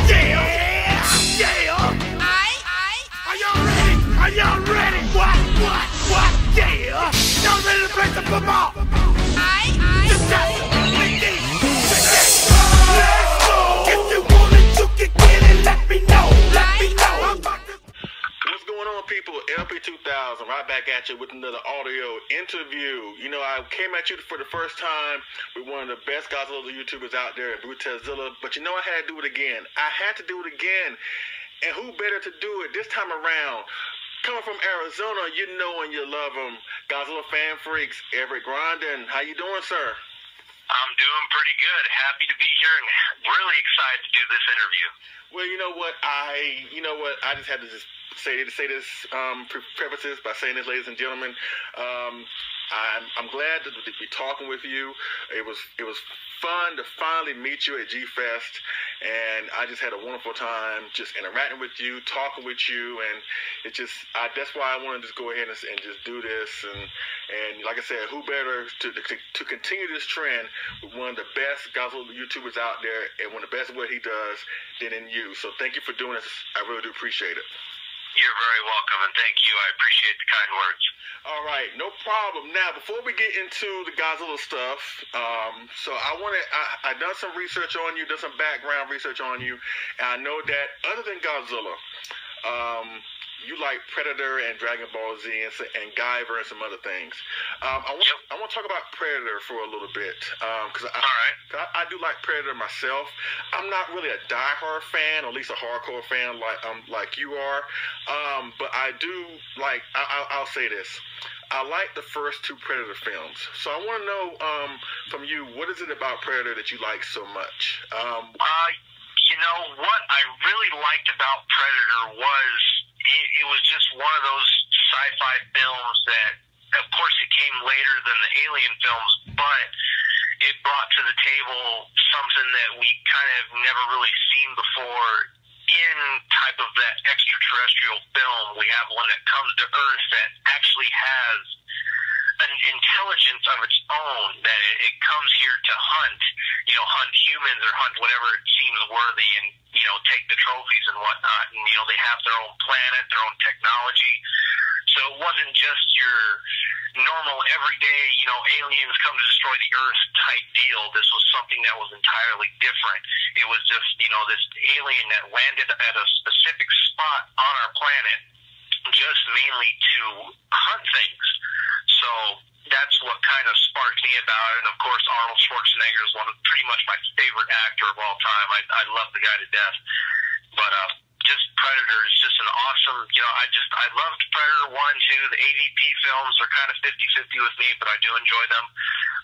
Yeah! Yeah! Are y'all ready? Are y'all ready? What? Yeah! Y'all ready to play some football? Just tell me. Let's go! If you want it, you can get it. Let me know. What's going on, people? LP2000 right back at you with another audio interview. You know, I came at you for the first time with one of the best Godzilla YouTubers out there, Godzilla, but you know I had to do it again. I had to do it again. And who better to do it this time around? Coming from Arizona, you know and you love him, GodzillaFanFreaks, Everett Grondin. How you doing, sir? I'm doing pretty good. Happy to be here and really excited to do this interview. Well, you know what? I just had to just say this, preface this by saying this, ladies and gentlemen. I'm glad to be talking with you. It was fun to finally meet you at G-Fest, and I just had a wonderful time just interacting with you, talking with you, and that's why I wanted to just go ahead and just do this, and like I said, who better to continue this trend with one of the best Godzilla YouTubers out there, and one of the best at what he does than in you. So thank you for doing this. I really do appreciate it. You're very welcome, and thank you. I appreciate the kind words. All right, no problem. Now, before we get into the Godzilla stuff, so I done some research on you, done some background research on you, and I know that other than Godzilla, you like Predator and Dragon Ball Z and Guyver and some other things. I want to talk about Predator for a little bit, because I do like Predator myself. I'm not really a diehard fan, or at least a hardcore fan like you are, but I do like, I'll say this. I like the first two Predator films. So I want to know from you, what is it about Predator that you like so much? You know, what I really liked about Predator was it was just one of those sci-fi films that, of course, it came later than the Alien films, but it brought to the table something that we kind of never really seen before in type of that extraterrestrial film. We have one that comes to Earth that actually has an intelligence of its own, that it comes here to hunt humans or hunt whatever it seems worthy, and take the trophies and whatnot, and they have their own planet, their own technology. So it wasn't just your normal everyday aliens come to destroy the Earth type deal. This was something that was entirely different. It was just this alien that landed at a specific spot on our planet just mainly to hunt things. So that's what kind of sparked me about it. And of course, Arnold Schwarzenegger is pretty much my favorite actor of all time. I love the guy to death. But just Predator is just an awesome, I loved Predator 1 and 2. The AVP films are kind of 50-50 with me, but I do enjoy them.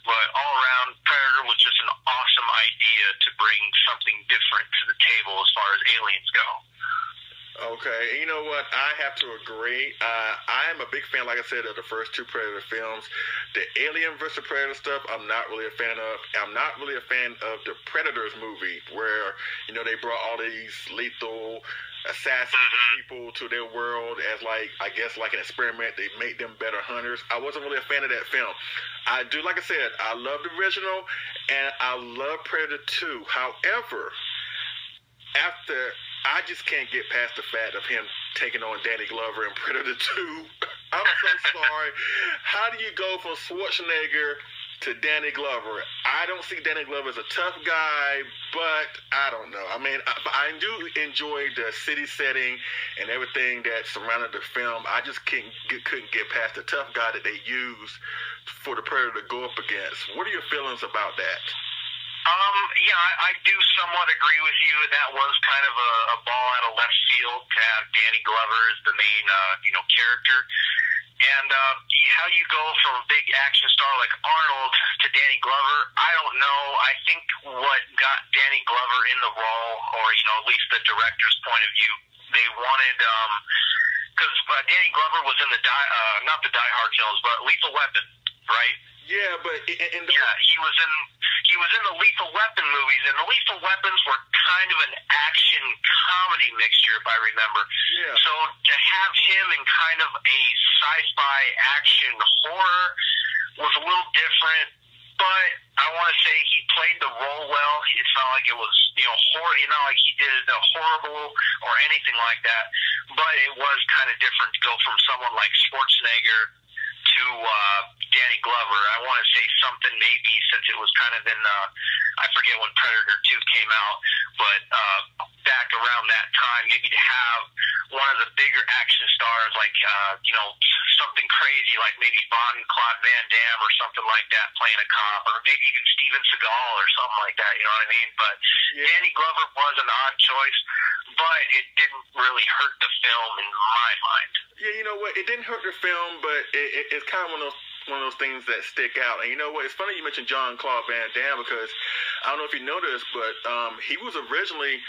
But all around, Predator was just an awesome idea to bring something different to the table as far as aliens go. Okay, and you know what? I have to agree. I am a big fan, like I said, of the first two Predator films. The Alien vs. Predator stuff, I'm not really a fan of. I'm not really a fan of the Predators movie, where they brought all these lethal assassin people to their world as I guess an experiment. They made them better hunters. I wasn't really a fan of that film. I do, like I said, I love the original, and I love Predator 2. However, I just can't get past the fact of him taking on Danny Glover in Predator 2. I'm so sorry. How do you go from Schwarzenegger to Danny Glover? I don't see Danny Glover as a tough guy, but I don't know. I mean, I do enjoy the city setting and everything that surrounded the film. I just couldn't get past the tough guy that they used for the Predator to go up against. What are your feelings about that? I do somewhat agree with you. That was kind of a ball out of left field to have Danny Glover as the main, character. And how you go from a big action star like Arnold to Danny Glover, I don't know. I think what got Danny Glover in the role, or, at least the director's point of view, they wanted, because Danny Glover was in not the Die Hard films, but Lethal Weapon, right? Yeah, but he was in the Lethal Weapon movies, and the Lethal Weapons were kind of an action comedy mixture, if I remember. Yeah. So to have him in kind of a sci-fi action horror was a little different. but I want to say he played the role well. It's not like it was, not like he did the horrible or anything like that. But it was kind of different to go from someone like Schwarzenegger to Danny Glover. I want to say something maybe since it was kind of in I forget when Predator 2 came out, but back around that time, maybe to have one of the bigger action stars like, something crazy like maybe Claude Van Damme or something like that playing a cop, or maybe even Steven Seagal or something like that, you know what I mean? But yeah. Danny Glover was an odd choice, but it didn't really hurt the film in my mind. Yeah, you know what? It didn't hurt the film, but it's kind of one of those things that stick out. And you know what? It's funny you mentioned Claude Van Damme, because I don't know if you know this, but he was originally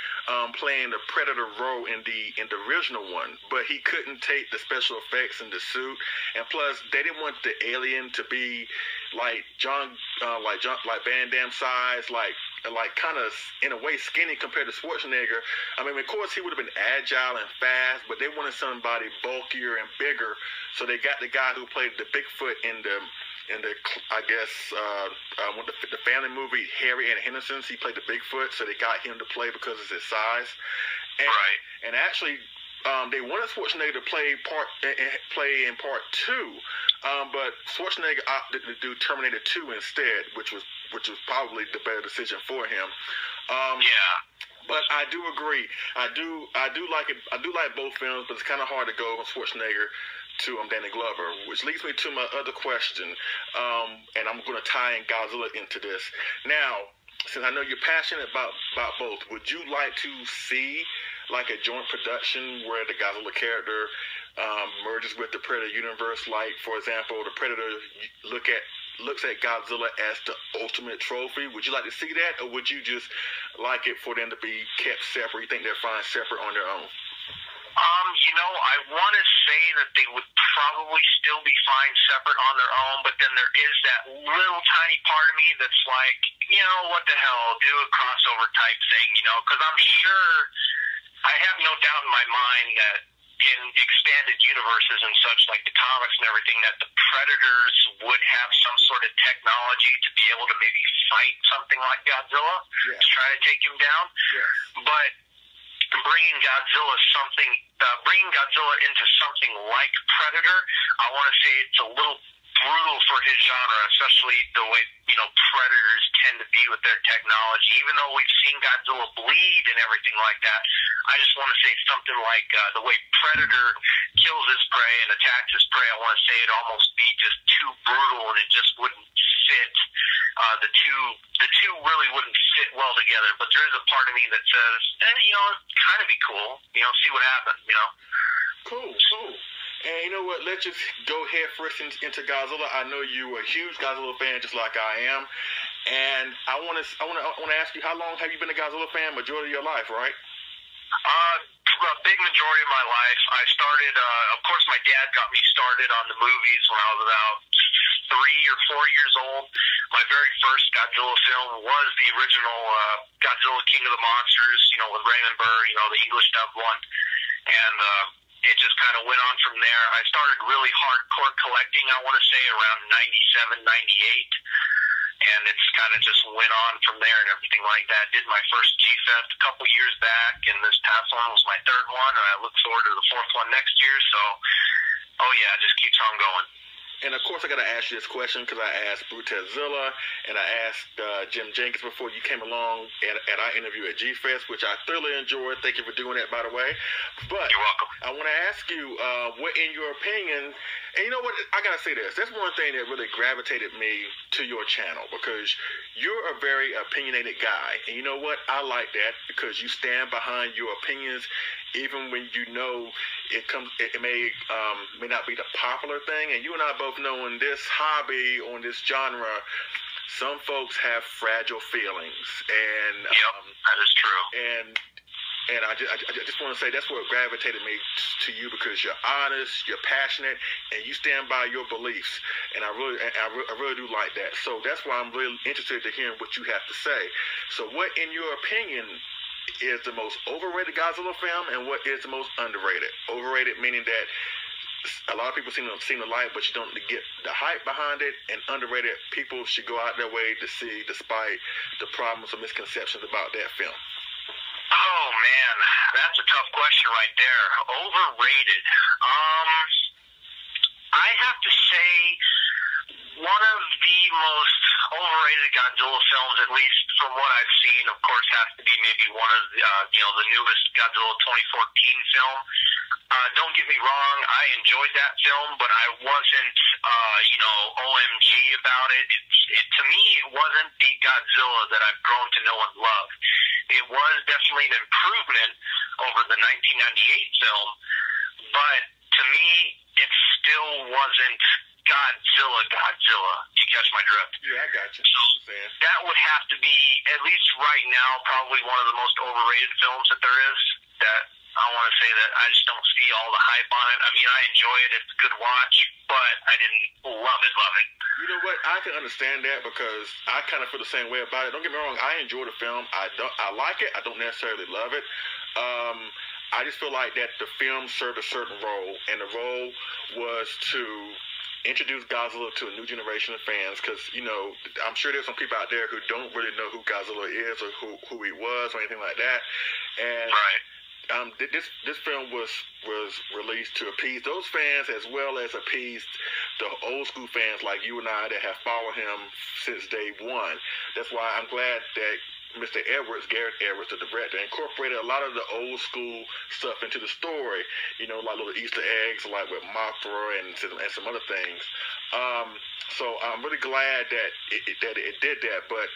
playing the Predator role in the original one, but he couldn't take the special effects in the suit, and plus they didn't want the alien to be like Van Damme size, like kind of in a way skinny compared to Schwarzenegger. I mean, of course he would have been agile and fast, but they wanted somebody bulkier and bigger, so they got the guy who played the Bigfoot in the I guess the family movie Harry and Henderson's. He played the Bigfoot, so they got him to play because of his size. And, right. And actually, they wanted Schwarzenegger to play in part 2, but Schwarzenegger opted to do Terminator 2 instead, which was probably the better decision for him. Yeah. But I do agree. I do like it. I do like both films, but it's kind of hard to go from Schwarzenegger to Danny Glover, which leads me to my other question, and I'm going to tie in Godzilla into this. Now, since I know you're passionate about both, would you like to see like a joint production where the Godzilla character merges with the Predator universe? Like, for example, the Predator looks at Godzilla as the ultimate trophy. Would you like to see that, or would you just like it for them to be kept separate? You think they're fine separate on their own? I want to say that they would probably still be fine separate on their own, but then there is that little tiny part of me that's like, what the hell, do a crossover type thing, because I'm sure, I have no doubt in my mind that in expanded universes and such, like the comics and everything, that the Predators would have some sort of technology to be able to maybe fight something like Godzilla, to try to take him down. But bringing Godzilla into something like Predator, I want to say it's a little brutal for his genre, especially the way, Predators tend to be with their technology. Even though we've seen Godzilla bleed and everything like that, I just want to say something like the way Predator kills his prey and attacks his prey, I want to say it'd almost be just too brutal, and it just wouldn't fit. The two really wouldn't fit well together. But there is a part of me that says, it'd kind of be cool, see what happens, Cool. And you know what? Let's just go head first into Godzilla. I know you're a huge Godzilla fan, just like I am. And I want to ask you, how long have you been a Godzilla fan? Majority of your life, right? A big majority of my life. I started, of course, my dad got me started on the movies when I was about 3 or 4 years old. My very first Godzilla film was the original Godzilla King of the Monsters, with Raymond Burr, the English dubbed one. And it just kind of went on from there. I started really hardcore collecting, I want to say, around 97, 98. And it's kind of just went on from there and everything like that. Did my first G-Fest a couple years back, and this past one was my third one, and I look forward to the fourth one next year. So, it just keeps on going. And of course, I got to ask you this question because I asked Brutezilla and I asked Jim Jenkins before you came along at our interview at G-Fest, which I thoroughly enjoyed. Thank you for doing that, by the way. But you're welcome. I want to ask you, what, in your opinion, and you know what, I got to say this. That's one thing that really gravitated me to your channel, because you're a very opinionated guy. And you know what? I like that because you stand behind your opinions, even when you know it may not be the popular thing. And you and I both know in this hobby, on this genre, some folks have fragile feelings. And that is true. And I just want to say that's what gravitated me to you, because you're honest, you're passionate, and you stand by your beliefs. And I really do like that. So that's why I'm really interested to hear what you have to say. So what, in your opinion, is the most overrated Godzilla film, and what is the most underrated? Overrated meaning that a lot of people seem to like, but you don't get the hype behind it. And underrated people should go out their way to see, despite the problems or misconceptions about that film. Oh man, that's a tough question right there. Overrated. I have to say one of the most overrated Godzilla films, at least from what I've seen, of course, has to be maybe one of the, the newest Godzilla 2014 film. Don't get me wrong, I enjoyed that film, but I wasn't, OMG about it. To me, it wasn't the Godzilla that I've grown to know and love. It was definitely an improvement over the 1998 film, but to me, it still wasn't Godzilla. You catch my drift? Yeah, I got you. So that would have to be, at least right now, probably one of the most overrated films that there is. That I want to say that I just don't see all the hype on it. I mean, I enjoy it. It's a good watch, but I didn't love it. You know what? I can understand that because I kind of feel the same way about it. Don't get me wrong. I enjoy the film. I like it. I don't necessarily love it. I just feel like that the film served a certain role, and the role was to introduce Godzilla to a new generation of fans, because, I'm sure there's some people out there who don't really know who Godzilla is or who he was or anything like that. And right. This film was released to appease those fans as well as appease the old school fans like you and I that have followed him since day one. That's why I'm glad that Mr. Garrett Edwards, the director, incorporated a lot of the old school stuff into the story, like little Easter eggs, like with Mothra and some other things. So I'm really glad that it did that. But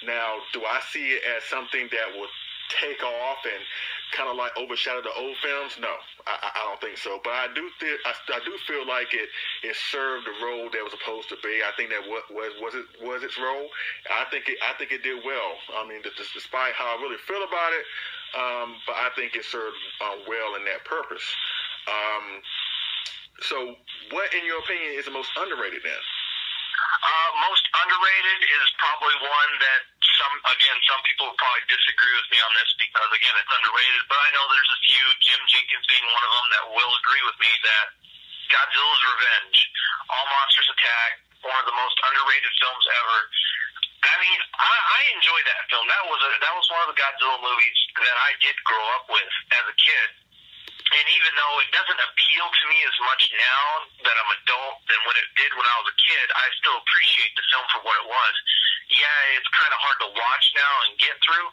now, do I see it as something that will take off and kind of like overshadow the old films? No, I don't think so. But I do feel like it served the role that it was supposed to be. I think that was its role. I think it did well. I mean, despite how I really feel about it, but I think it served well in that purpose. So, what in your opinion is the most underrated then? Most underrated is probably one that some people will probably disagree with me on this because, again, it's underrated, but I know there's a few, Jim Jenkins being one of them, that will agree with me that Godzilla's Revenge, All Monsters Attack, one of the most underrated films ever. I mean, I enjoyed that film. That was one of the Godzilla movies that I did grow up with as a kid. And even though it doesn't appeal to me as much now that I'm an adult than when it did when I was a kid, I still appreciate the film for what it was. Yeah, it's kind of hard to watch now and get through,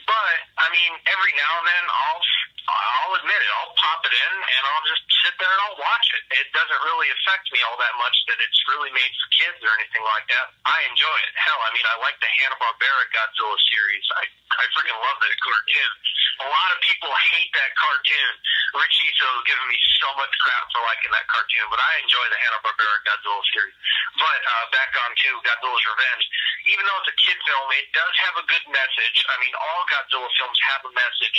but I mean, every now and then I'll admit it, I'll pop it in and I'll just sit there and I'll watch it. It doesn't really affect me all that much that it's really made for kids or anything like that. I enjoy it. Hell, I mean, I like the Hanna-Barbera Godzilla series. I freaking love that cartoon. A lot of people hate that cartoon. Rich Ito is giving me so much crap for liking that cartoon, but I enjoy the Hanna-Barbera Godzilla series. But back on to Godzilla's Revenge. Even though it's a kid film, it does have a good message. I mean, all Godzilla films have a message.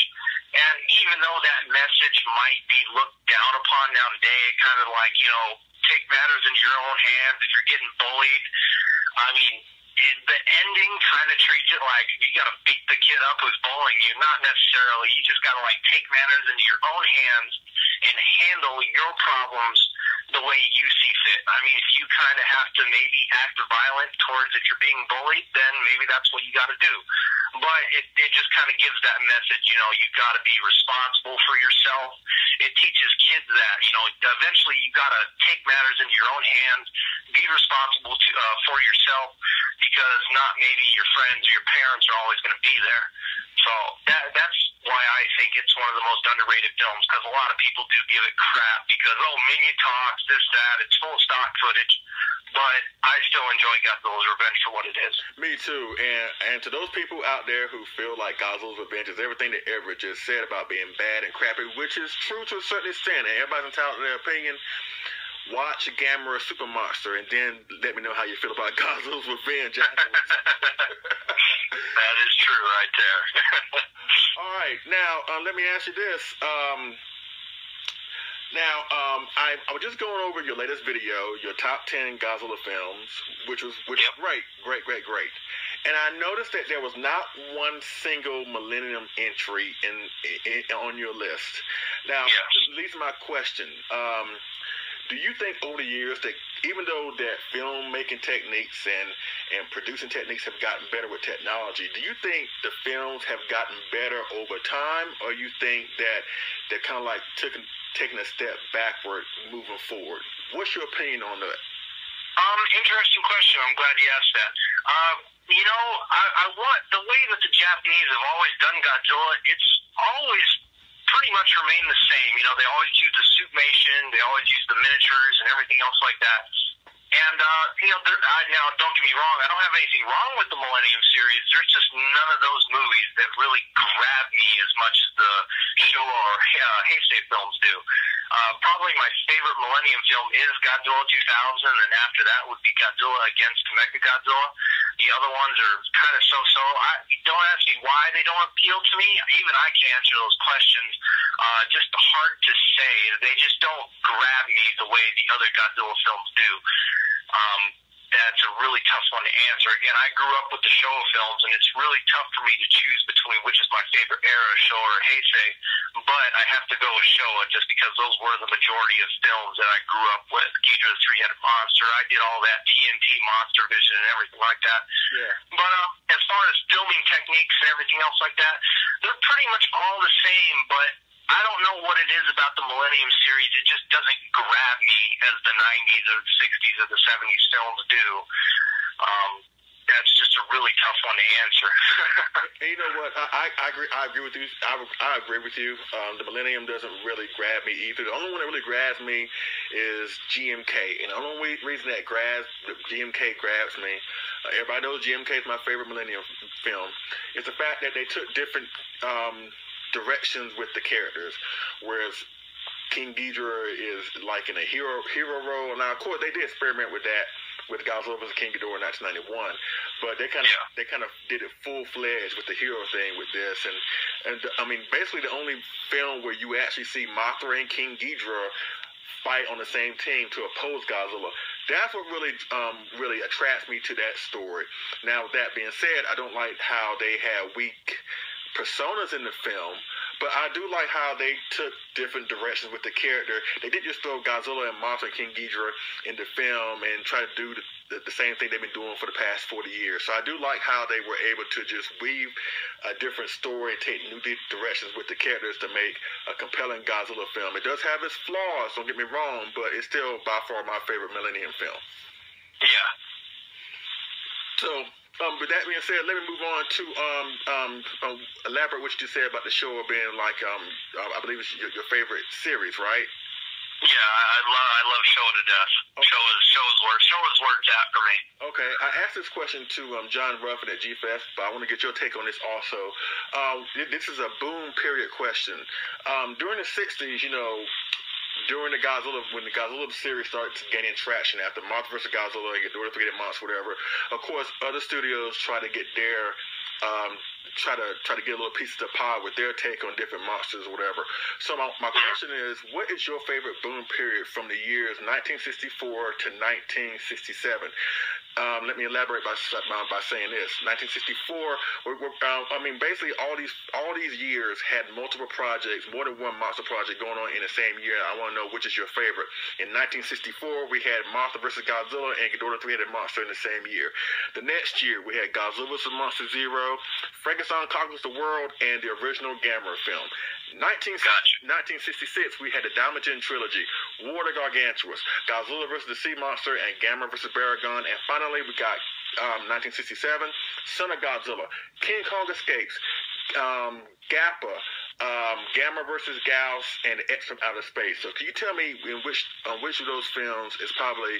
And even though that message might be looked down upon nowadays, kind of like, take matters into your own hands if you're getting bullied. I mean, the ending kind of treats it like you got to beat the kid up who's bullying you. Not necessarily. You just got to take matters into your own hands and handle your problems the way you see fit. I mean, if you kind of have to maybe act violent towards if you're being bullied, then maybe that's what you got to do. But it just kind of gives that message, you got to be responsible for yourself. It teaches kids that, eventually you got to take matters into your own hands, be responsible for yourself, because not maybe your friends or your parents are always going to be there. So that's why I think it's one of the most underrated films, because a lot of people do give it crap because, minion talks, this, that, it's full of stock footage. But I still enjoy Godzilla's Revenge for what it is. Me too. And to those people out there who feel like Godzilla's Revenge is everything that Everett just said about being bad and crappy, which is true to a certain extent, and everybody's entitled to their opinion, watch Gamera Super Monster and then let me know how you feel about Godzilla's Revenge afterwards. That is true right there. All right. Now, let me ask you this. I was just going over your latest video, your top 10 Godzilla films, which was great. And I noticed that there was not one single Millennium entry on your list. Now, this leads to my question. Do you think over the years that even though that filmmaking techniques and producing techniques have gotten better with technology, do you think the films have gotten better over time, or you think that they're kind of like taking a step backward moving forward? What's your opinion on that? Interesting question. I'm glad you asked that. I want the way that the Japanese have always done Godzilla. It's always pretty much remained the same. They always use the suitmation, they always use the miniatures and everything else like that. And now don't get me wrong, I don't have anything wrong with the Millennium series. There's just none of those movies that really grab me as much as the Showa or Heisei films do. Probably my favorite Millennium film is Godzilla 2000, and after that would be Godzilla against Mechagodzilla. The other ones are kind of so-so. Don't ask me why they don't appeal to me. Even I can answer those questions. Just hard to say. They just don't grab me the way the other Godzilla films do. That's a really tough one to answer. Again, I grew up with the Showa films, and it's really tough for me to choose between which is my favorite era, Showa or Heisei. But I have to go with Showa just because those were the majority of films that I grew up with. Ghidorah the Three-Headed Monster. I did all that TNT Monster Vision and everything like that. Yeah. But as far as filming techniques and everything else like that, they're pretty much all the same, but I don't know what it is about the Millennium series. It just doesn't grab me as the 90s or the 60s or the 70s films do. That's just a really tough one to answer. And you know what? I agree. I agree with you. I agree with you. The Millennium doesn't really grab me either. The only one that really grabs me is GMK, and the only reason that GMK grabs me, everybody knows GMK is my favorite Millennium film. It's the fact that they took different directions with the characters, whereas King Ghidorah is like in a hero role. Now, of course, they did experiment with that with Godzilla vs. King Ghidorah in 1991, but they kind of did it full-fledged with the hero thing with this, and I mean, basically the only film where you actually see Mothra and King Ghidorah fight on the same team to oppose Godzilla. That's what really attracts me to that story. Now, with that being said, I don't like how they have weak personas in the film, but I do like how they took different directions with the character. They didn't just throw Godzilla and Mothra and King Ghidorah in the film and try to do the same thing they've been doing for the past 40 years. So I do like how they were able to just weave a different story and take new directions with the characters to make a compelling Godzilla film. It does have its flaws, don't get me wrong, but it's still by far my favorite Millennium film. Yeah. So, with that being said, let me move on to elaborate what you just said about the show being like, I believe it's your favorite series, right? Yeah, I love Showa to death. Okay. Showa's where it's at for me. Okay, I asked this question to John Ruffin at G-Fest, but I want to get your take on this also. This is a boom period question. During the 60s, during the Godzilla, when the Godzilla series started gaining traction after Mothra vs. Godzilla and Ghidorah the Three-Headed Monster, whatever, of course, other studios try to get their try to get a little piece of the pie with their take on different monsters or whatever. So my question is, what is your favorite boom period from the years 1964 to 1967? Let me elaborate by saying this. 1964, basically all these years had multiple projects, more than one monster project going on in the same year. I want to know which is your favorite. In 1964, we had Mothra vs. Godzilla and Ghidorah the Three-Headed Monster in the same year. The next year, we had Godzilla vs. Monster Zero, Frankenstein Conquers the World, and the original Gamera film. 1966, we had the Damagen trilogy, War of the Gargantuas, Godzilla vs. the Sea Monster, and Gamera vs. Baragon. And finally, we got 1967, Son of Godzilla, King Kong Escapes, Gappa, Gamma vs. Gauss, and X from Outer Space. So can you tell me which of those films is probably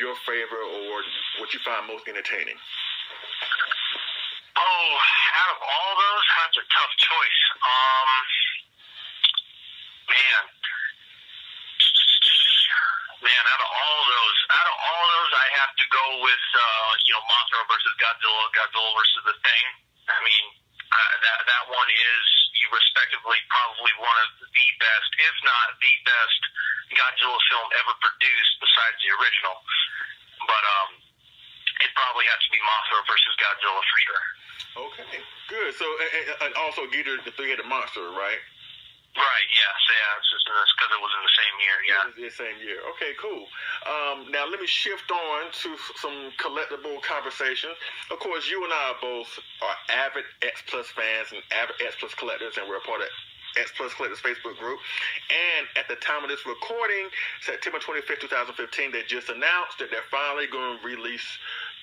your favorite or what you find most entertaining? Oh, out of all those, that's a tough choice. Man, out of all those, I have to go with Mothra versus Godzilla versus the Thing. I mean, that one is respectively probably one of the best, if not the best, Godzilla film ever produced besides the original. But it probably have to be Mothra versus Godzilla for sure. Okay, good. So, and also Ghidorah, the three-headed monster, right? Right, yes, yeah, it's just because it was in the same year, yeah. The same year. Okay, cool. Now let me shift on to some collectible conversation. Of course, you and I both are avid X Plus fans and avid X Plus collectors, and we're a part of X Plus Collectors Facebook group. And at the time of this recording, September 25th, 2015, they just announced that they're finally going to release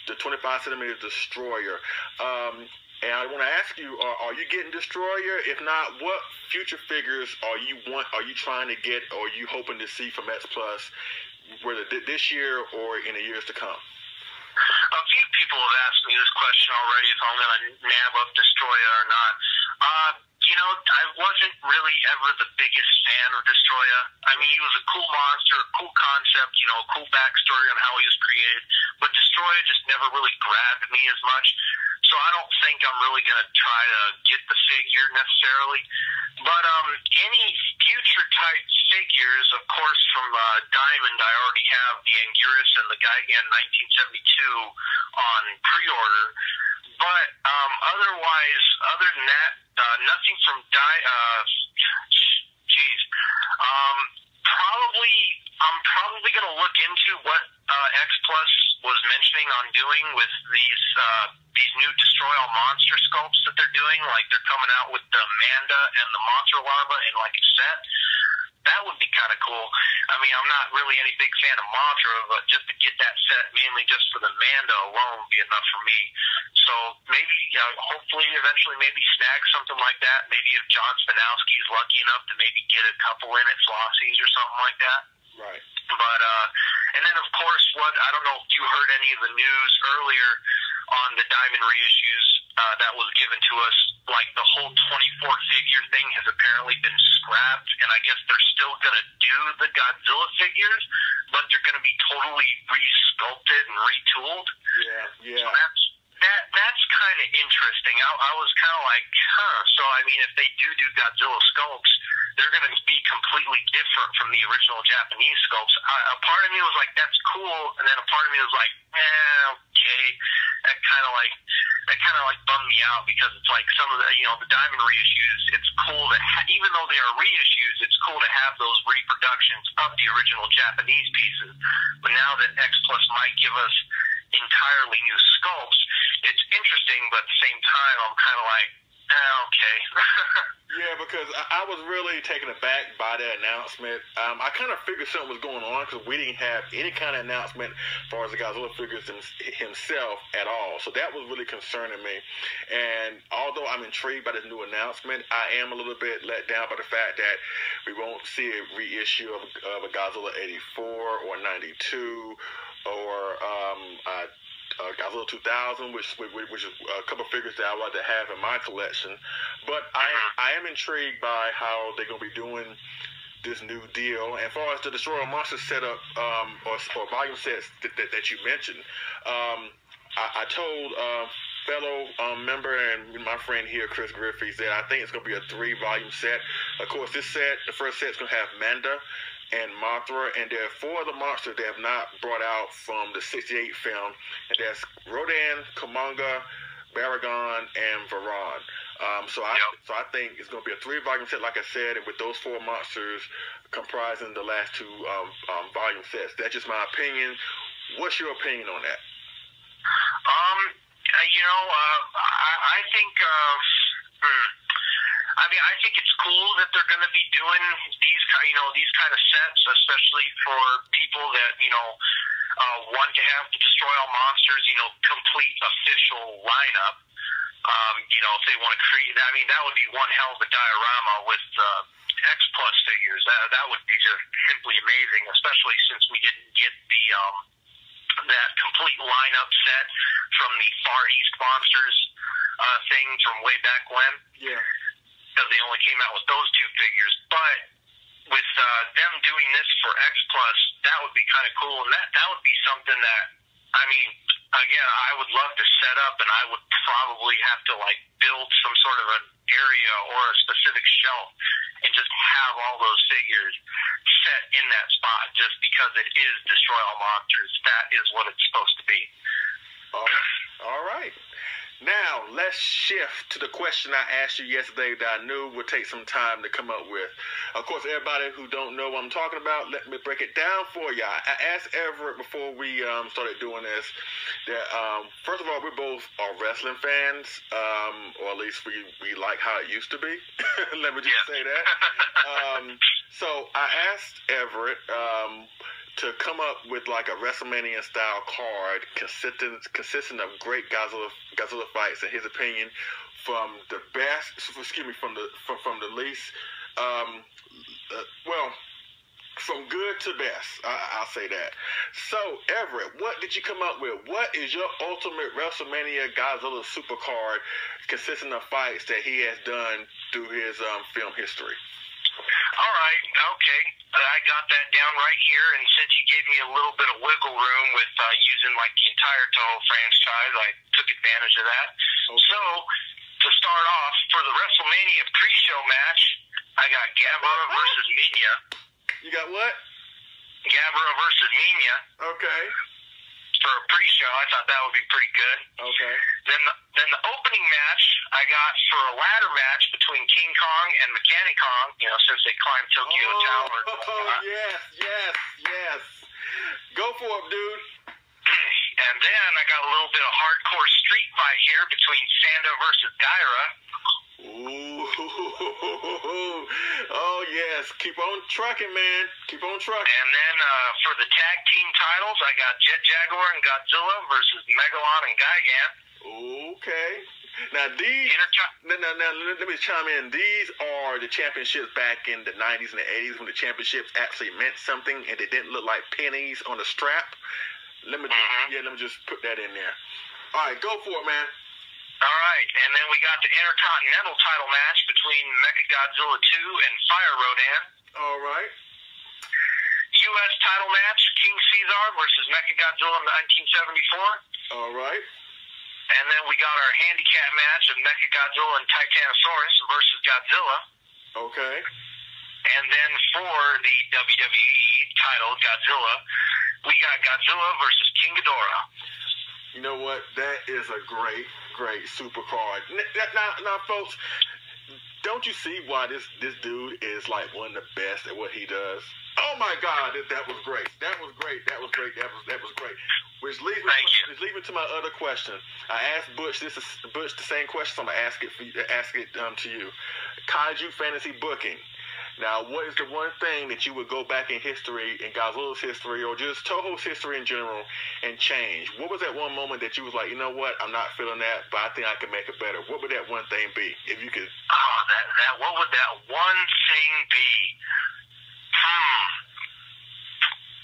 the 25cm Destroyer. And I want to ask you, are you getting Destroyer? If not, what future figures are you trying to get, or are you hoping to see from X Plus, whether this year or in the years to come? A few people have asked me this question already, if I'm going to nab up Destroyer or not. I wasn't really ever the biggest fan of Destroyer. I mean, he was a cool monster, a cool concept, a cool backstory on how he was created, but Destroyer just never really grabbed me as much. So I don't think I'm really going to try to get the figure necessarily. But any future type figures, of course, from Diamond, I already have the Anguirus and the Gigan 1972 on pre-order. But otherwise, other than that, nothing from I'm probably going to look into what X Plus was mentioning on doing with these new Destroy All Monster sculpts that they're doing. Like, they're coming out with the Manda and the Monster Larva in like a set. That would be kind of cool. I mean, I'm not really any big fan of Mothra, but just to get that set, mainly just for the Manda alone, would be enough for me. So maybe, hopefully, eventually, maybe snag something like that. Maybe if John Spanowski is lucky enough to maybe get a couple in at Flossie's or something like that. Right. But, and then, of course, I don't know if you heard any of the news earlier on the Diamond reissues that was given to us. Like, the whole 24-figure thing has apparently been scrapped, and I guess they're still going to do the Godzilla figures, but they're going to be totally re-sculpted and retooled. Yeah. So that's kind of interesting. I was kind of like, So, I mean, if they do Godzilla sculpts, they're going to be completely different from the original Japanese sculpts. A part of me was like, that's cool, and then a part of me was like, okay. That kind of like bummed me out, because it's like some of the the Diamond reissues. It's cool to even though they are reissues, it's cool to have those reproductions of the original Japanese pieces. But now that X Plus might give us entirely new sculpts, it's interesting, but at the same time, I'm kind of like, okay. Yeah, because I was really taken aback by that announcement. I kind of figured something was going on, because we didn't have any kind of announcement as far as the Godzilla figures himself at all. So that was really concerning me. And although I'm intrigued by this new announcement, I am a little bit let down by the fact that we won't see a reissue of a Godzilla 84 or 92 or Godzilla 2000, which is a couple figures that I would like to have in my collection. But I am intrigued by how they're going to be doing this new deal. And as far as the Destroyer Monster setup or volume sets that you mentioned, I told fellow member and my friend here, Chris Griffiths, that I think it's going to be a 3-volume set. Of course, this set, the first set is going to have Manda and Mothra, and there are 4 other monsters they have not brought out from the 68 film, and that's Rodan, Kumonga, Baragon, and Varan. So I think it's going to be a 3-volume set, like I said, and with those 4 monsters comprising the last 2 volume sets. That's just my opinion. What's your opinion on that? I think. I think it's cool that they're going to be doing these kind of sets, especially for people that want to have the Destroy All Monsters, complete official lineup. If they want to create, that would be one hell of a diorama with X Plus figures. That would be just simply amazing, especially since we didn't get that complete lineup set from the Far East Monsters thing from way back when. Yeah. Because they only came out with those 2 figures. But with them doing this for X Plus, that would be kind of cool. And that would be something that, again, I would love to set up, and I would probably have to, build some sort of an area or a specific shelf and just have all those figures set in that spot, just because it is Destroy All Monsters. That is what it's supposed to be. All right. Now, let's shift to the question I asked you yesterday that I knew would take some time to come up with. Of course, everybody who don't know what I'm talking about, let me break it down for y'all. I asked Everett before we started doing this that, first of all, we both are wrestling fans, or at least we like how it used to be. Let me just say that. So I asked Everett to come up with like a WrestleMania style card consisting of great Godzilla fights in his opinion, from the best, from the least, from good to best. I'll say that. So Everett, what did you come up with? What is your ultimate WrestleMania Godzilla super card consisting of fights that he has done through his film history? All right, okay. I got that down right here, and since you gave me a little bit of wiggle room with using like the entire Toho franchise, I took advantage of that. Okay. So, to start off, for the WrestleMania pre-show match, I got Gabbra versus Minya. You got what? Gabbra versus Minya. Okay. For a pre-show, I thought that would be pretty good. Okay. Then the opening match I got for a ladder match between King Kong and Mechanic Kong, since they climbed Tokyo Tower. Yes. Go for it, dude. And then I got a little bit of hardcore street fight here between Sanda versus Gaira. Ooh. Oh, yes. Keep on trucking, man. Keep on trucking. And then for the tag team titles, I got Jet Jaguar and Godzilla versus Megalon and Gigan. Okay. Now, these... Now, let me chime in. These are the championships back in the 90s and the 80s when the championships actually meant something and they didn't look like pennies on a strap. Let me just put that in there. All right, go for it, man. All right, and then we got the Intercontinental title match between Mechagodzilla 2 and Fire Rodan. All right. U.S. title match, King Caesar versus Mechagodzilla 1974. All right. And then we got our handicap match of Mechagodzilla and Titanosaurus versus Godzilla. Okay. And then for the WWE title, Godzilla, we got Godzilla versus King Ghidorah. You know what? That is a great super card. Now, folks, don't you see why this dude is like one of the best at what he does? Oh my God, that was great. That was great. Which leads me to my other question. I asked Butch the same question, so I'm gonna ask it to you. Kaiju fantasy booking. Now, what is the one thing that you would go back in history, in Godzilla's history, or just Toho's history in general, and change? What was that one moment that you was like, you know what, I'm not feeling that, but I think I can make it better? What would that one thing be, if you could? What would that one thing be?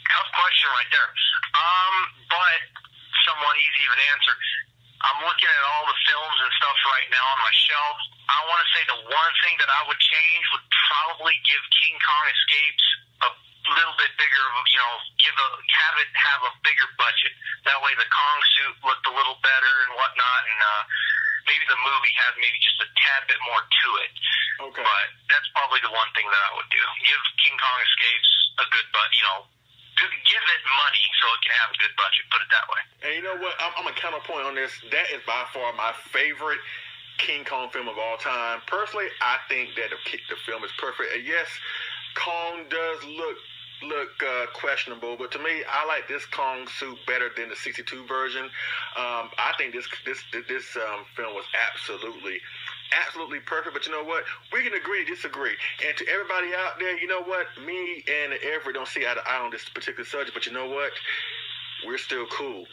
Tough question right there. But somewhat easy of an answer. I'm looking at all the films and stuff right now on my shelf. I want to say the one thing that I would change would probably give King Kong Escapes a little bit bigger, have a bigger budget. That way the Kong suit looked a little better and whatnot, and maybe the movie had maybe just a tad bit more to it. Okay. But that's probably the one thing that I would do. Give King Kong Escapes a good give it money so it can have a good budget, put it that way. And you know what? I'm a counterpoint on this. That is by far my favorite King Kong film of all time. Personally, I think that the film is perfect. And yes, Kong does look questionable, but to me, I like this Kong suit better than the 62 version. I think this film was absolutely perfect. But you know what? We can agree to disagree. And to everybody out there, you know what? Me and Everett don't see eye to eye on this particular subject, but you know what? We're still cool.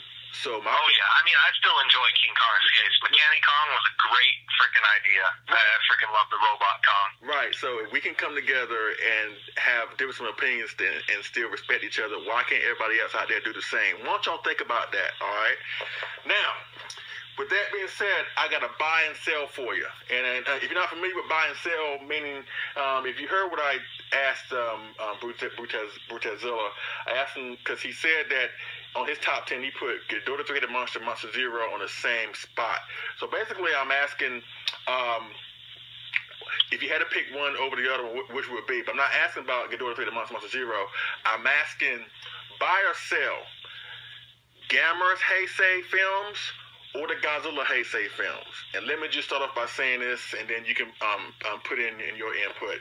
So I still enjoy King Kong Escapes. Mechanic Kong was a great freaking idea. Right. I freaking love the Robot Kong. Right. So if we can come together and have different opinions and still respect each other, why can't everybody else out there do the same? Why don't y'all think about that? All right. Now, with that being said, I got a buy and sell for you. And if you're not familiar with buy and sell, meaning if you heard what I asked Brutezilla, I asked him because he said that on his top 10, he put Ghidorah 3-Headed Monster, Monster Zero on the same spot. So basically, I'm asking if you had to pick one over the other, which would be? But I'm not asking about Ghidorah 3-Headed Monster, Monster Zero. I'm asking buy or sell Gamera's Heisei films or the Godzilla Heisei films? And let me just start off by saying this, and then you can put in your input.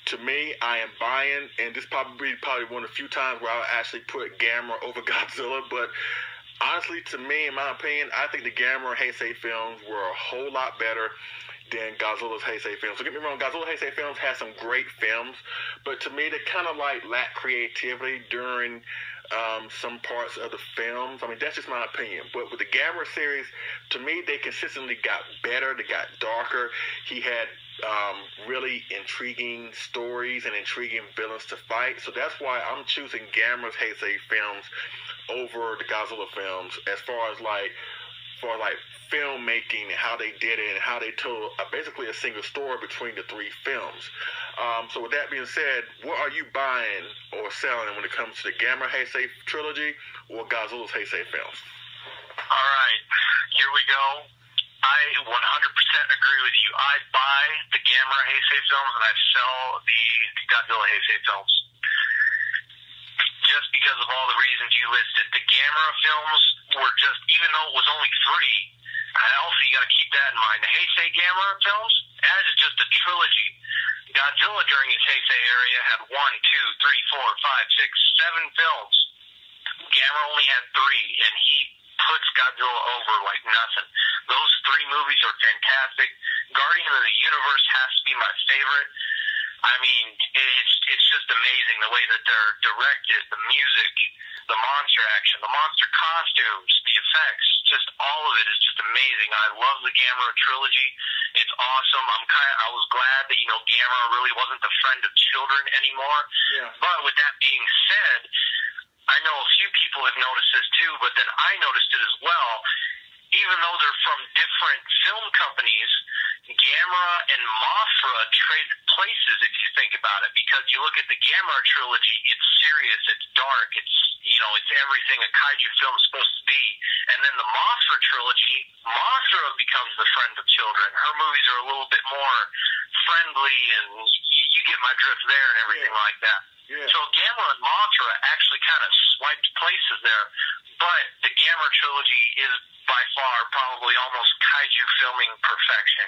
To me, I am buying, and this probably one of the few times where I'll actually put Gamera over Godzilla, but honestly, to me, in my opinion, I think the Gamera Heisei films were a whole lot better than Godzilla's Heisei films. So get me wrong, Godzilla Heisei films has some great films, but to me, they kind of like lack creativity during some parts of the films. I mean, that's just my opinion. But with the Gamera series, to me, they consistently got better. They got darker. He had really intriguing stories and intriguing villains to fight. So that's why I'm choosing Gamera's Heisei films over the Godzilla films as far as filmmaking and how they did it and how they told basically a single story between the three films. So with that being said, what are you buying or selling when it comes to the Gamera Heisei trilogy or Godzilla's Heisei films? All right, here we go. I 100% agree with you. I buy the Gamera Heisei films and I sell the Godzilla Heisei films. Just because of all the reasons you listed. The Gamera films were just, even though it was only 3, also you got to keep that in mind. The Heisei Gamera films, that is just a trilogy. Godzilla during his Heisei area had 1, 2, 3, 4, 5, 6, 7 films. Gamera only had 3, and he puts Godzilla over like nothing. Those 3 movies are fantastic. Guardian of the Universe has to be my favorite. I mean, it's just amazing the way that they're directed, the music, the monster action, the monster costumes, the effects, just all of it is just amazing. I love the Gamera trilogy. It's awesome. I was glad that, Gamera really wasn't the friend of children anymore. Yeah. But with that being said, I know a few people have noticed this too, but then I noticed it as well. Even though they're from different film companies, Gamera and Mothra traded places if you think about it, because you look at the Gamera trilogy, it's serious, it's dark, it's everything a kaiju film is supposed to be. And then the Mothra trilogy, Mothra becomes the friend of children. Her movies are a little bit more friendly, and you get my drift there and everything like that. Yeah. So Gamera and Mothra actually kind of swiped places there, but the Gamera trilogy is by far probably almost kaiju filming perfection.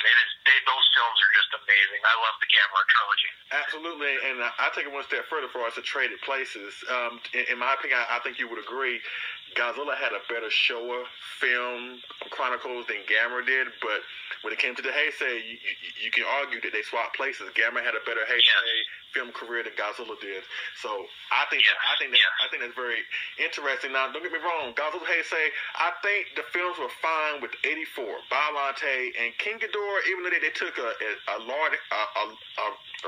Those films are just amazing. I love the Gamera trilogy. Absolutely, and I take it one step further for us to traded places. In my opinion, I think you would agree, Godzilla had a better Showa film chronicles than Gamera did, but when it came to the Heisei, you can argue that they swapped places. Gamera had a better Heisei film career than Godzilla did. So I think that's very interesting. Now, don't get me wrong, Godzilla Heisei, I think the films were fine with 84, Biollante, and King Ghidorah, even though they took a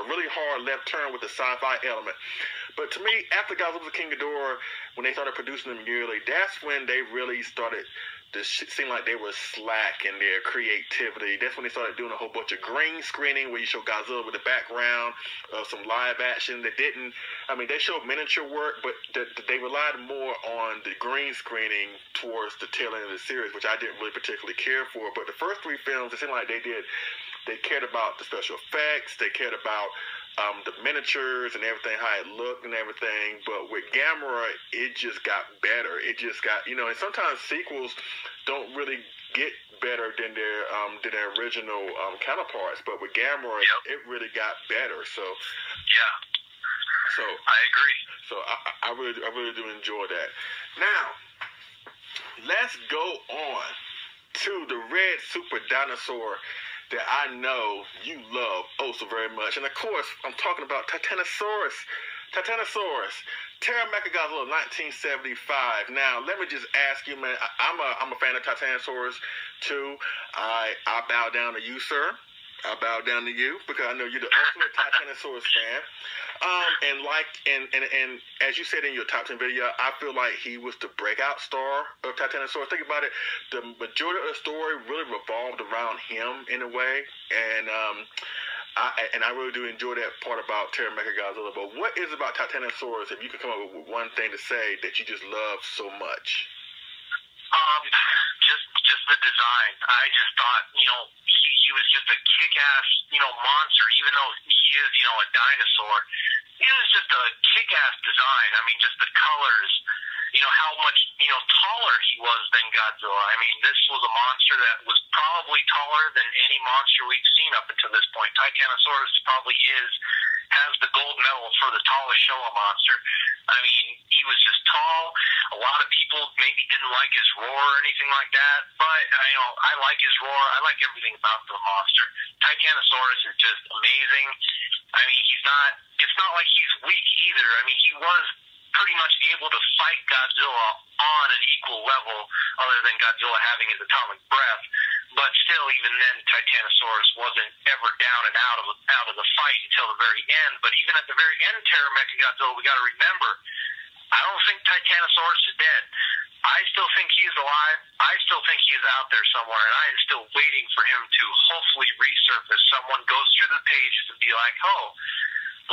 really hard left turn with the sci-fi element. But to me, after Godzilla King Ghidorah, when they started producing them yearly, that's when they really started to seem like they were slack in their creativity. That's when they started doing a whole bunch of green screening where you show Godzilla with the background of some live action that didn't, they showed miniature work, but they relied more on the green screening towards the tail end of the series, which I didn't really particularly care for. But the first 3 films, it seemed like they cared about the special effects, they cared about the miniatures and everything, how it looked and everything. But with Gamera, it just got better. It just got, and sometimes sequels don't really get better than their original counterparts. But with Gamera, it really got better. So I agree. So I really do enjoy that. Now, let's go on to the red super dinosaur that I know you love oh so very much. And of course, I'm talking about Titanosaurus. Terra-Mechagodzilla 1975. Now, let me just ask you, man, I'm a fan of Titanosaurus too. I bow down to you, sir. I bow down to you because I know you're the ultimate Titanosaurus fan. And as you said in your top 10 video, I feel like he was the breakout star of Titanosaurus. Think about it. The majority of the story really revolved around him in a way. And I really do enjoy that part about Terra-Mechagodzilla. But what is it about Titanosaurus, if you could come up with one thing to say that you just love so much? Just the design. I just thought, he was just a kick-ass, monster. Even though he is, a dinosaur, he was just a kick-ass design. I mean, just the colors, how much, taller he was than Godzilla. I mean, this was a monster that was probably taller than any monster we've seen up until this point. Titanosaurus probably has the gold medal for the tallest Showa monster. I mean, he was just tall. A lot of people maybe didn't like his roar or anything like that, but I like his roar. I like everything about the monster. Titanosaurus is just amazing. I mean, it's not like he's weak either. I mean, he was pretty much able to fight Godzilla on an equal level, other than Godzilla having his atomic breath. But still, even then, Titanosaurus wasn't ever down and out of the fight until the very end. But even at the very end, Terror Mechagodzilla, we got to remember, I don't think Titanosaurus is dead. I still think he is alive. I still think he is out there somewhere, and I am still waiting for him to hopefully resurface. Someone goes through the pages and be like, oh,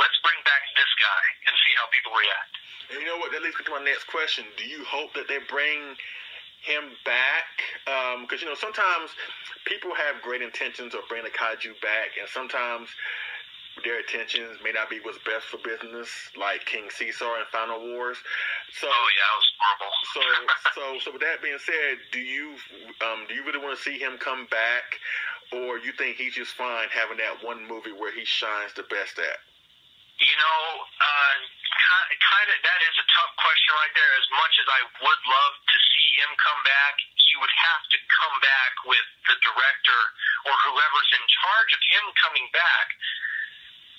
let's bring back this guy and see how people react. And you know what? That leads me to my next question. Do you hope that they bring him back? Because, sometimes people have great intentions of bringing a kaiju back, and sometimes their intentions may not be what's best for business, like King Caesar in Final Wars. So, oh yeah, that was horrible. So with that being said, do you really want to see him come back, or you think he's just fine having that one movie where he shines the best at? Kind of, that is a tough question right there. As much as I would love to see him come back, he would have to come back with the director or whoever's in charge of him coming back.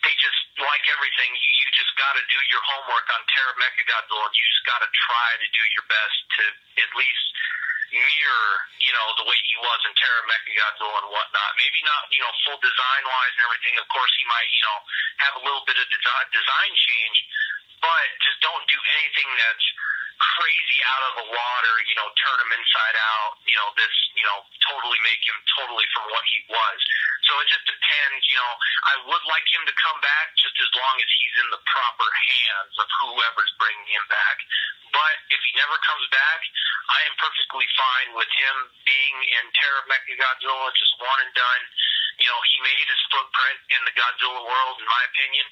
They just, like everything, you just got to do your homework on Terror Mechagodzilla. You just got to try to do your best to at least mirror, the way he was in Terror Mechagodzilla and whatnot. Maybe not, full design-wise and everything. Of course, he might, have a little bit of design change, but just don't do anything that's crazy out of the water, turn him inside out, totally make him totally from what he was. So it just depends, I would like him to come back just as long as he's in the proper hands of whoever's bringing him back. But if he never comes back, I am perfectly fine with him being in Terror Mechagodzilla, just one and done. He made his footprint in the Godzilla world, in my opinion.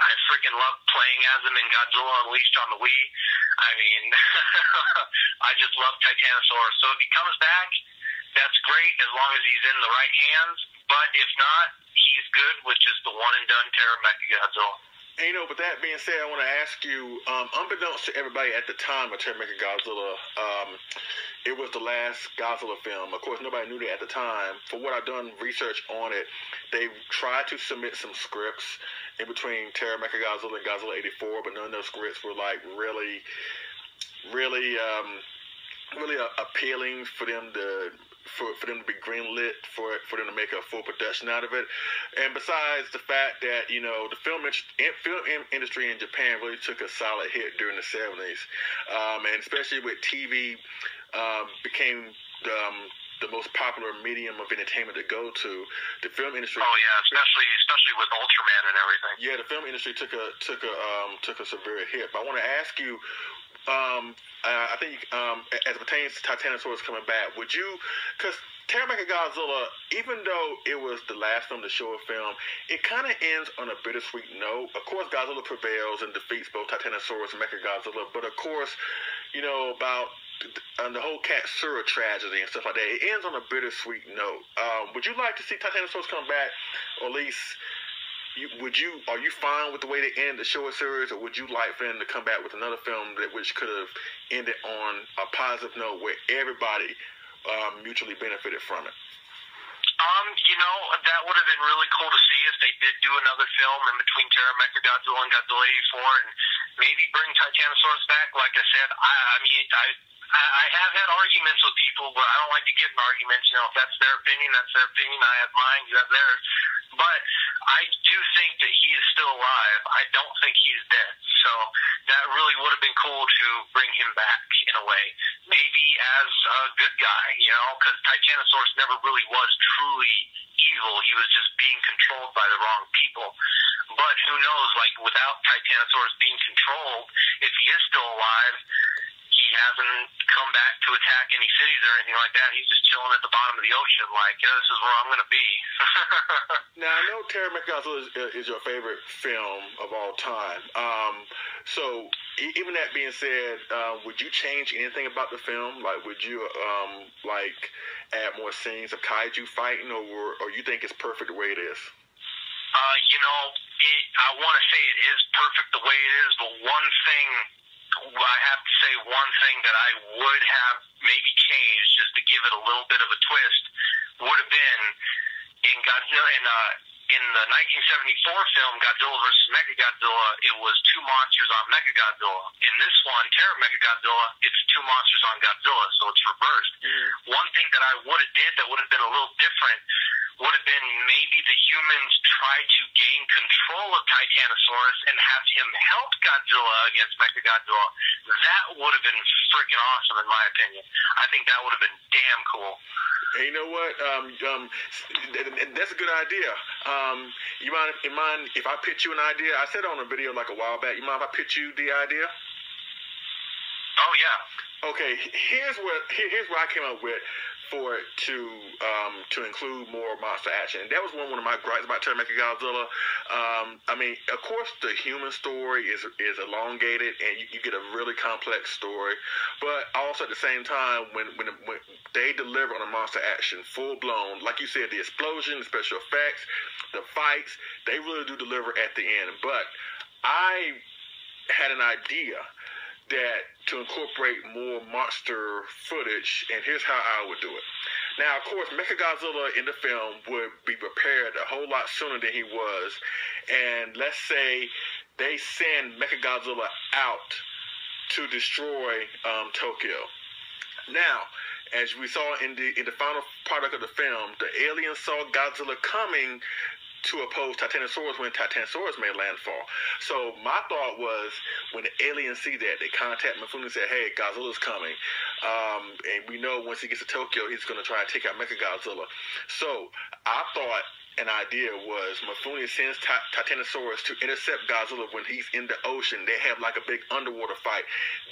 I freaking love playing as him in Godzilla Unleashed on the Wii. I mean, I just love Titanosaurus. So if he comes back, that's great as long as he's in the right hands. But if not, he's good with just the one and done Terror Mechagodzilla. And with that being said, I want to ask you, unbeknownst to everybody at the time of Terror Mechagodzilla, it was the last Godzilla film. Of course, nobody knew that at the time. For what I've done research on it, they tried to submit some scripts in between Terror Mechagodzilla and Godzilla 84, but none of those scripts were really appealing for them to be greenlit, for them to make a full production out of it. And besides the fact that the film industry in Japan really took a solid hit during the 70s, and especially with TV became the most popular medium of entertainment to go to, the film industry. Oh yeah, especially with Ultraman and everything. Yeah, the film industry took a severe hit. But I want to ask you, I think as it pertains to Titanosaurus coming back, would you, because Terror Mechagodzilla, even though it was the last film to show a film, it kind of ends on a bittersweet note. Of course, Godzilla prevails and defeats both Titanosaurus and Mechagodzilla, but of course, about the whole Katsura tragedy and stuff like that, it ends on a bittersweet note. Would you like to see Titanosaurus come back, or at least are you fine with the way they end the Showa series, or would you like for them to come back with another film which could have ended on a positive note where everybody mutually benefited from it? That would have been really cool to see if they did do another film in between Terror Mechagodzilla and Godzilla 84, and maybe bring Titanosaurus back. Like I said, I have had arguments with people, but I don't like to get in arguments. If that's their opinion, that's their opinion. I have mine, you have theirs. But I do think that he is still alive. I don't think he's dead. So that really would have been cool to bring him back in a way. Maybe as a good guy, because Titanosaurus never really was truly evil. He was just being controlled by the wrong people. But who knows, without Titanosaurus being controlled, if he is still alive, he he hasn't come back to attack any cities or anything like that. He's just chilling at the bottom of the ocean, like, yeah, this is where I'm going to be. Now, I know Terry McGodzilla is your favorite film of all time. So, even that being said, would you change anything about the film? Like, would you, add more scenes of kaiju fighting, or you think it's perfect the way it is? I want to say it is perfect the way it is, but one thing, I have to say one thing that I would have maybe changed just to give it a little bit of a twist would have been in Godzilla, in the 1974 film Godzilla vs. Mechagodzilla, it was two monsters on Mechagodzilla. In this one, Terror Mechagodzilla, it's two monsters on Godzilla, so it's reversed. Mm-hmm. One thing that I would have did that would have been a little different would have been maybe the humans try to gain control of Titanosaurus and have him help Godzilla against Mechagodzilla. That would have been freaking awesome, in my opinion. I think that would have been damn cool. Hey, you know what? That's a good idea. You mind if I pitch you an idea? I said on a video like a while back. You mind if I pitch you the idea? Oh yeah. Okay. Here's what I came up with for it to include more monster action. And that was one of my gripes about Terror Mechagodzilla. Of course, the human story is elongated, and you get a really complex story. But also at the same time, when they deliver on a monster action, full blown, like you said, the explosion, the special effects, the fights, they really do deliver at the end. But I had an idea that to incorporate more monster footage, and here's how I would do it. Now, of course, Mechagodzilla in the film would be prepared a whole lot sooner than he was, and let's say they send Mechagodzilla out to destroy Tokyo. Now, as we saw in the final product of the film, the aliens saw Godzilla coming to oppose Titanosaurus when Titanosaurus made landfall. So my thought was, when the aliens see that, they contact Mifune and say, hey, Godzilla's coming. And we know once he gets to Tokyo, he's going to try to take out Mechagodzilla. So I thought an idea was Mifune sends Titanosaurus to intercept Godzilla when he's in the ocean. They have like a big underwater fight.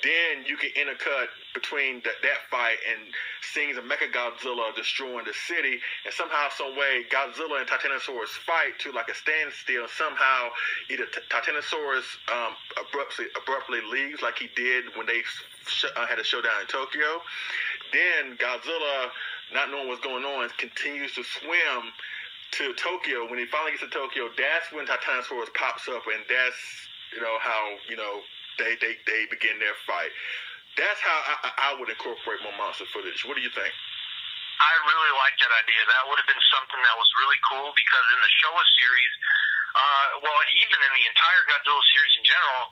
Then you can intercut between that fight and scenes of Mechagodzilla destroying the city, and somehow, some way, Godzilla and Titanosaurus fight to like a standstill. Somehow, either Titanosaurus abruptly leaves, like he did when they had a showdown in Tokyo. Then Godzilla, not knowing what's going on, continues to swim to Tokyo. When he finally gets to Tokyo, that's when Titanosaurus pops up, and that's how they begin their fight. That's how I would incorporate more monster footage. What do you think? I really like that idea. That would have been something that was really cool, because in the Showa series, even in the entire Godzilla series in general,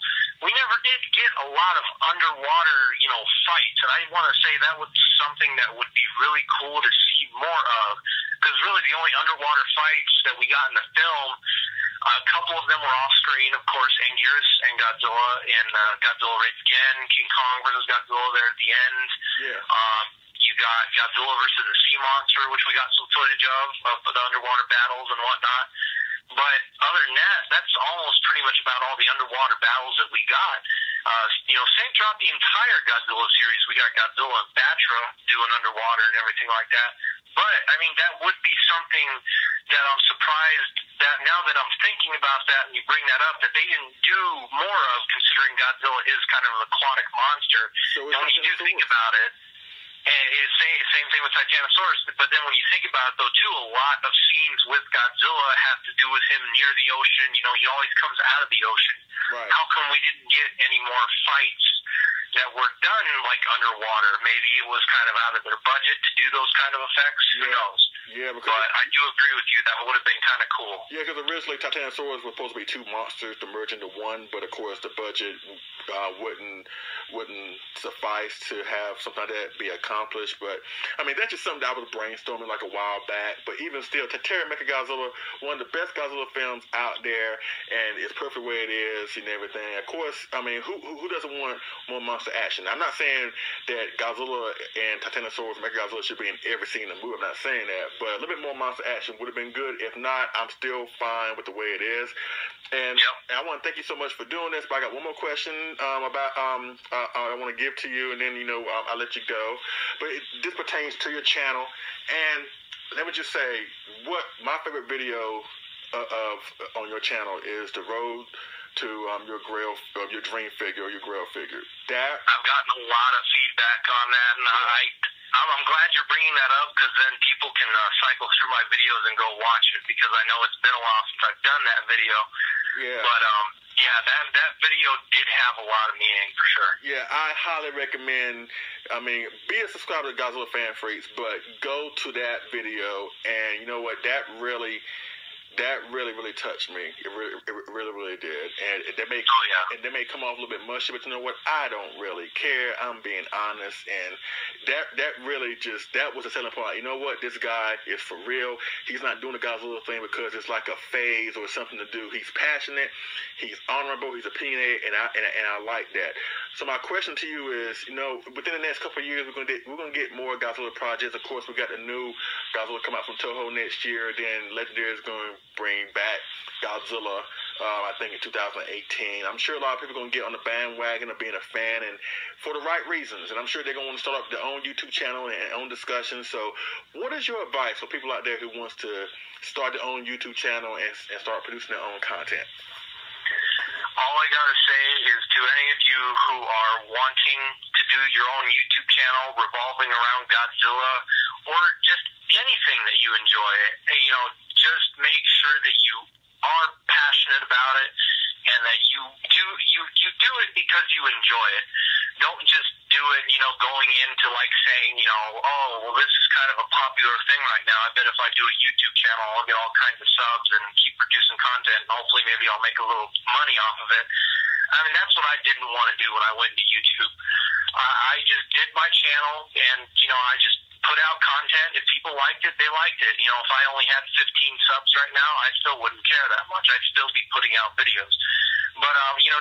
we never did get a lot of underwater, fights. And I want to say that was something that would be really cool to see more of, because really the only underwater fights that we got in the film, a couple of them were off screen, of course, Anguirus and Godzilla in Godzilla Raids Again, King Kong versus Godzilla there at the end. Yeah. You got Godzilla versus the Sea Monster, which we got some footage of the underwater battles and whatnot. But other than that, that's almost pretty much about all the underwater battles that we got. Same throughout the entire Godzilla series. We got Godzilla and Batra doing underwater and everything like that. But, that would be something that I'm surprised that now that I'm thinking about that and you bring that up, that they didn't do more of, considering Godzilla is kind of an aquatic monster. So and when you do think about it, and it's same thing with Titanosaurus, but then when you think about it, though, too, a lot of scenes with Godzilla have to do with him near the ocean. He always comes out of the ocean. Right. How come we didn't get any more fights that were done, like, underwater? Maybe it was kind of out of their budget to do those kind of effects. Yeah. Who knows? Yeah, but I do agree with you. That would have been kind of cool. Yeah, because originally Titanosaurus was supposed to be two monsters to merge into one, but of course the budget wouldn't suffice to have something like that be accomplished. But that's just something that I was brainstorming like a while back. But even still, Terror Mechagodzilla, one of the best Godzilla films out there, and it's perfect the way it is and everything. Of course, who doesn't want more monster monster action. I'm not saying that Godzilla and Titanosaurus Mechagodzilla should be in every scene in the movie. I'm not saying that, but a little bit more monster action would have been good. If not, I'm still fine with the way it is. And I want to thank you so much for doing this. But I got one more question I want to give to you, and then I'll let you go. But this pertains to your channel, and let me just say, what my favorite video on your channel is the road to your dream figure or your grail figure. I've gotten a lot of feedback on that, and I'm glad you're bringing that up, because then people can cycle through my videos and go watch it, because I know it's been a while since I've done that video. Yeah. But that video did have a lot of meaning for sure. Yeah, I highly recommend. I mean, be a subscriber to GodzillaFanFreaks, but go to that video, and you know what? That really touched me. It really did. And that may come off a little bit mushy, but you know what? I don't really care. I'm being honest, and that was a selling point. You know what? This guy is for real. He's not doing the Godzilla thing because it's like a phase or something to do. He's passionate. He's honorable. He's opinionated, and I like that. So my question to you is, within the next couple of years, we're gonna get more Godzilla projects. Of course, we got the new Godzilla come out from Toho next year. Then Legendary is going to bring back Godzilla, I think in 2018. I'm sure a lot of people are going to get on the bandwagon of being a fan, and for the right reasons. And I'm sure they're going to want to start up their own YouTube channel and own discussions. So what is your advice for people out there who wants to start their own YouTube channel and start producing their own content? All I gotta say is, to any of you who are wanting to do your own YouTube channel revolving around Godzilla, or just anything that you enjoy, just make sure that you are passionate about it, and that you do it because you enjoy it. Don't just do it, going into like saying, oh, well, this is kind of a popular thing right now. I bet if I do a YouTube channel, I'll get all kinds of subs and keep producing content, and hopefully maybe I'll make a little money off of it. I mean, that's what I didn't want to do when I went into YouTube. I just did my channel, and, I just put out content. If people liked it, they liked it. If I only had 15 subs right now, I still wouldn't care that much. I'd still be putting out videos. But,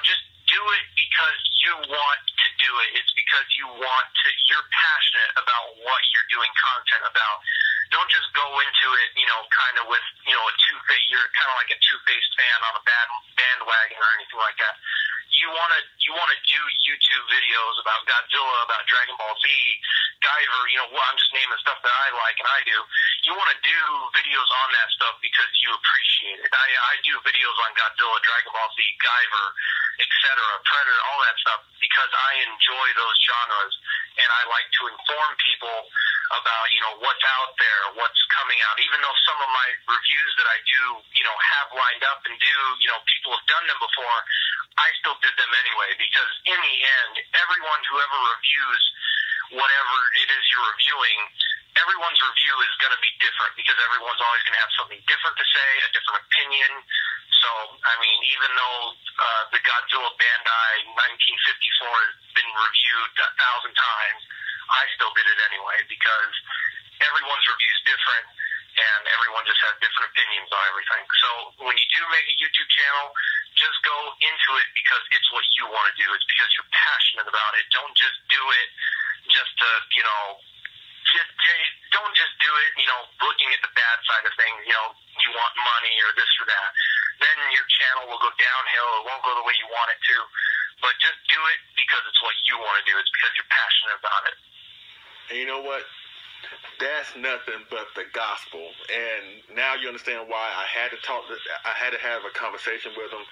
just do it because you want to do it. It's because you're passionate about what you're doing content about. Don't just go into it, kind of with, a two-faced, you're kind of like a two-faced fan on a bandwagon or anything like that. You want to do YouTube videos about Godzilla, about Dragon Ball Z, Guyver, I'm just naming stuff that I like and I do. You want to do videos on that stuff because you appreciate it. I do videos on Godzilla, Dragon Ball Z, Guyver, etc., Predator, all that stuff, because I enjoy those genres, and I like to inform people about, what's out there, what's coming out. Even though some of my reviews that I do, have lined up and do, people have done them before, I still did them anyway, because in the end, everyone who ever reviews whatever it is you're reviewing, everyone's review is going to be different, because everyone's always going to have something different to say, a different opinion. So, I mean, even though the Godzilla Bandai 1954 has been reviewed 1,000 times, I still did it anyway, because everyone's review is different, and everyone just has different opinions on everything. So when you do make a YouTube channel, just go into it because it's what you want to do. It's because you're passionate about it. Don't just do it just to, don't just do it, looking at the bad side of things, you want money or this or that. Then your channel will go downhill. It won't go the way you want it to. But just do it because it's what you want to do. It's because you're passionate about it. And you know what? That's nothing but the gospel. And now you understand why I had to have a conversation with him.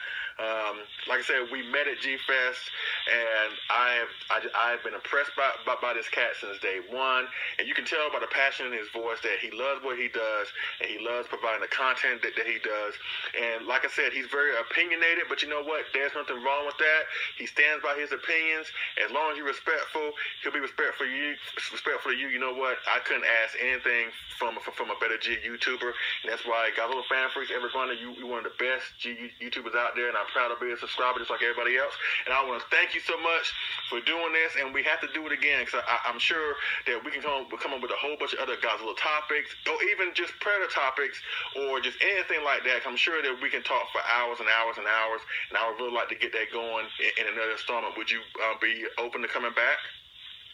Like I said, we met at G-Fest, and I've been impressed by this cat since day one. And you can tell by the passion in his voice that he loves what he does, and he loves providing the content that he does. And like I said, he's very opinionated, but you know what? There's nothing wrong with that. He stands by his opinions. As long as you're respectful, he'll be respectful to you. You know what? I couldn't ask anything from a better G YouTuber, and that's why GodzillaFanFreaks, everyone, you're one of the best G YouTubers out there, and I'm proud to be a subscriber just like everybody else. And I want to thank you so much for doing this, and we have to do it again, because I'm sure that we can come up with a whole bunch of other Godzilla topics, or even just Predator topics, or just anything like that. I'm sure that we can talk for hours and hours and hours, and I would really like to get that going in another installment. Would you be open to coming back?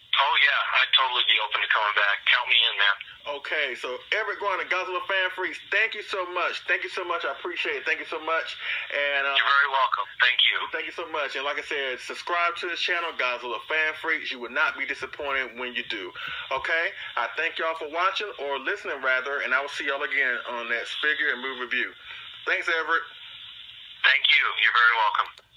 Oh, yeah, I'd totally be open to coming back. Count me in, man. Okay, so Everett Grant, GodzillaFanFreaks, thank you so much. Thank you so much. I appreciate it. Thank you so much. And you're very welcome. Thank you. Thank you so much. And like I said, subscribe to this channel, GodzillaFanFreaks. You will not be disappointed when you do. Okay? I thank y'all for watching, or listening rather, and I will see y'all again on that Figure and Move review. Thanks, Everett. Thank you. You're very welcome.